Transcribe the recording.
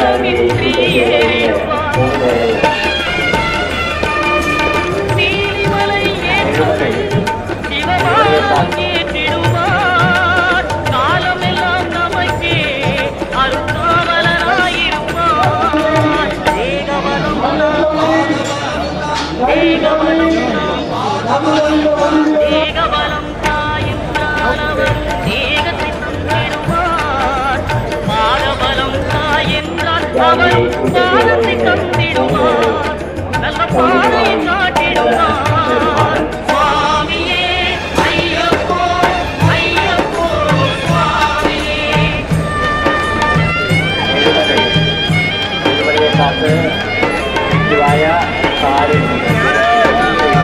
பலமின்றி ஏறிடுவார் நீலிமலை ஏற்றம் சிவபாலம் ஏற்றிடுவார் காலமெல்லாம் நமக்கே அருகாவலராயிருப்பார் தேகபலம் தேகபலம் தாயென்றால் தேகத்தை தந்திடுவார் பாதபலம் தாயென்றால் அவரும் பாதம்